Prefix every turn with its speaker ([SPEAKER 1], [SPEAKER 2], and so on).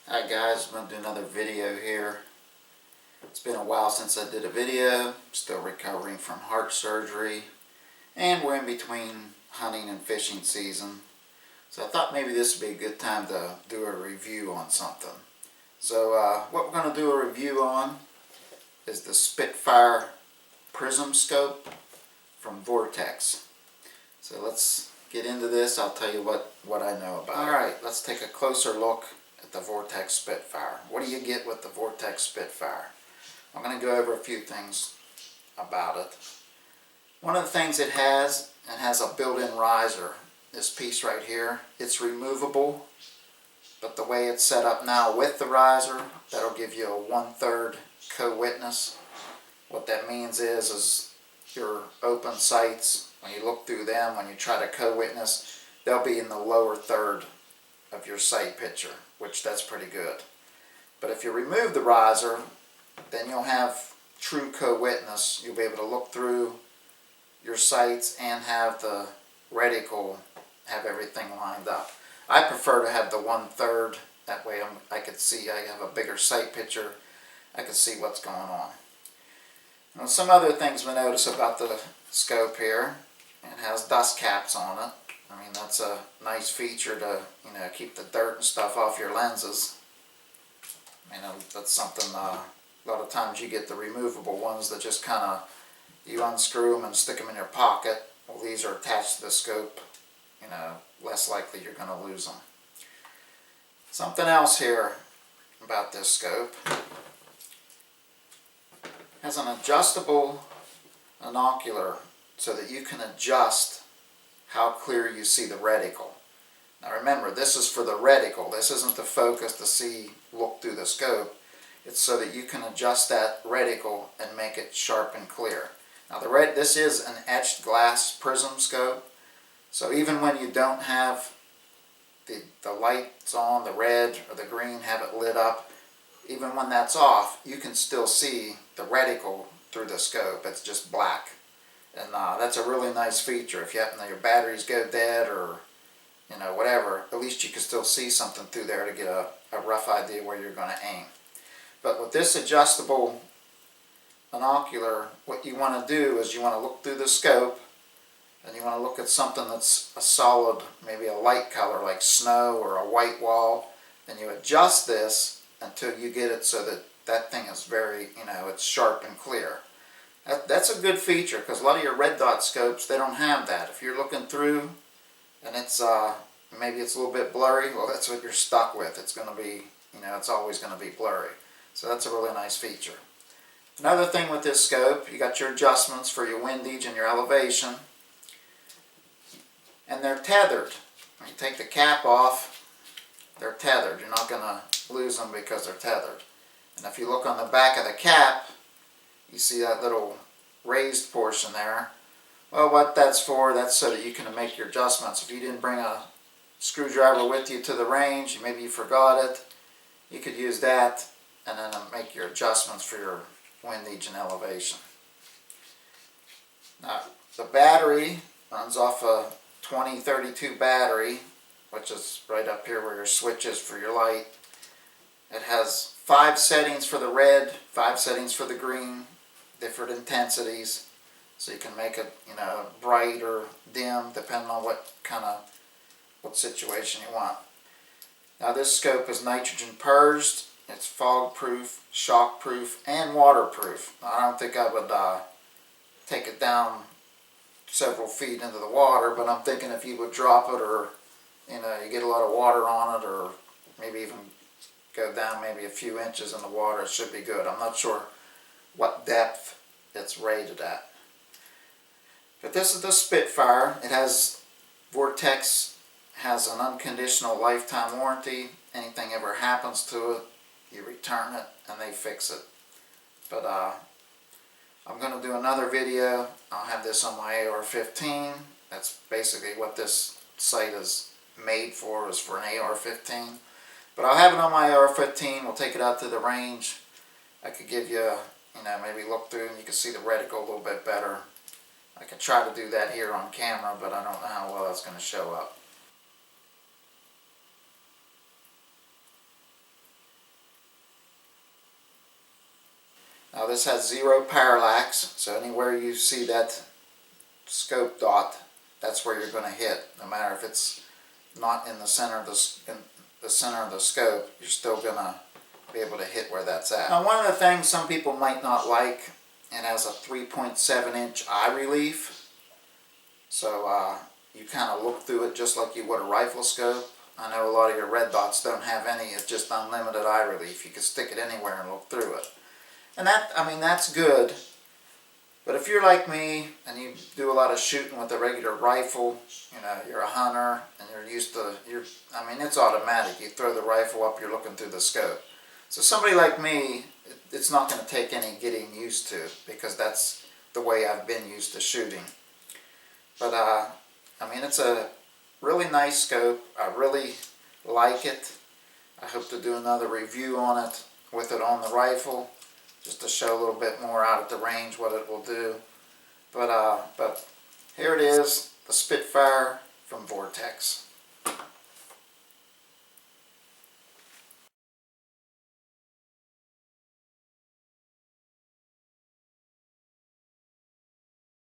[SPEAKER 1] Hi guys, I'm going to do another video here. It's been a while since I did a video. Still recovering from heart surgery. And we're in between hunting and fishing season. So I thought maybe this would be a good time to do a review on something. So what we're going to do a review on is the Spitfire Prism Scope from Vortex. So let's get into this. I'll tell you what I know about it. Alright, let's take a closer look at the Vortex Spitfire. What do you get with the Vortex Spitfire? I'm going to go over a few things about it. One of the things it has a built-in riser. This piece right here, it's removable, but the way it's set up now with the riser, that'll give you a 1/3 co-witness. What that means is your open sights, when you look through them, when you try to co-witness, they'll be in the lower third of your sight picture, which that's pretty good. But if you remove the riser, then you'll have true co-witness. You'll be able to look through your sights and have the reticle have everything lined up. I prefer to have the 1/3. That way I could see, I have a bigger sight picture. I can see what's going on. Now, some other things we notice about the scope here, it has dust caps on it. I mean, that's a nice feature to, keep the dirt and stuff off your lenses. That's something, a lot of times you get the removable ones that just kind of, you unscrew them and stick them in your pocket. Well, these are attached to the scope, less likely you're going to lose them. Something else here about this scope, has an adjustable binocular so that you can adjust how clear you see the reticle. Now remember, this is for the reticle. This isn't the focus to look through the scope. It's so that you can adjust that reticle and make it sharp and clear. Now this is an etched glass prism scope, so even when you don't have the lights on, the red or the green, have it lit up, even when that's off, you can still see the reticle through the scope. It's just black. And that's a really nice feature. If you happen to, your batteries go dead or whatever, at least you can still see something through there to get a rough idea where you're going to aim. But with this adjustable binocular, what you want to do is you want to look through the scope and you want to look at something that's a solid, maybe a light color like snow or a white wall, and you adjust this until you get it so that that thing is very, it's sharp and clear. That's a good feature, because a lot of your red dot scopes, they don't have that. If you're looking through and it's maybe it's a little bit blurry, well, that's what you're stuck with. It's going to be, it's always going to be blurry. So that's a really nice feature. Another thing with this scope, you got your adjustments for your windage and your elevation, and they're tethered. When you take the cap off, they're tethered. You're not going to lose them because they're tethered. And if you look on the back of the cap, you see that little raised portion there. Well, what that's for, that's so that you can make your adjustments. If you didn't bring a screwdriver with you to the range, maybe you forgot it, you could use that and then make your adjustments for your windage and elevation. Now, the battery runs off a 2032 battery, which is right up here where your switch is for your light. It has 5 settings for the red, 5 settings for the green, different intensities, so you can make it, bright or dim depending on what situation you want. Now this scope is nitrogen purged. It's fog proof, shock proof, and waterproof. Now, I don't think I would take it down several feet into the water, but I'm thinking if you would drop it, or you get a lot of water on it, or maybe even go down maybe a few inches in the water, it should be good. I'm not sure what depth it's rated at. But this is the Spitfire. It has, Vortex has an unconditional lifetime warranty. Anything ever happens to it, you return it and they fix it. But I'm going to do another video. I'll have this on my AR-15. That's basically what this sight is made for, is for an AR-15. But I'll have it on my AR-15. We'll take it out to the range. I could give you, maybe look through and you can see the reticle a little bit better. I could try to do that here on camera, but I don't know how well that's going to show up. Now this has 0 parallax, so anywhere you see that scope dot, that's where you're going to hit. No matter if it's not in the center of the scope, you're still going to be able to hit where that's at. Now one of the things some people might not like, it has a 3.7 inch eye relief, so you kind of look through it just like you would a rifle scope. I know a lot of your red dots don't have any, it's just unlimited eye relief. You can stick it anywhere and look through it. And that, I mean, that's good. But if you're like me and you do a lot of shooting with a regular rifle, you know, you're a hunter and you're used to, I mean, it's automatic. You throw the rifle up, you're looking through the scope. So somebody like me, it's not going to take any getting used to, because that's the way I've been used to shooting. But, I mean, it's a really nice scope. I really like it. I hope to do another review on it with it on the rifle, just to show a little bit more out at the range what it will do. But here it is, the Spitfire from Vortex.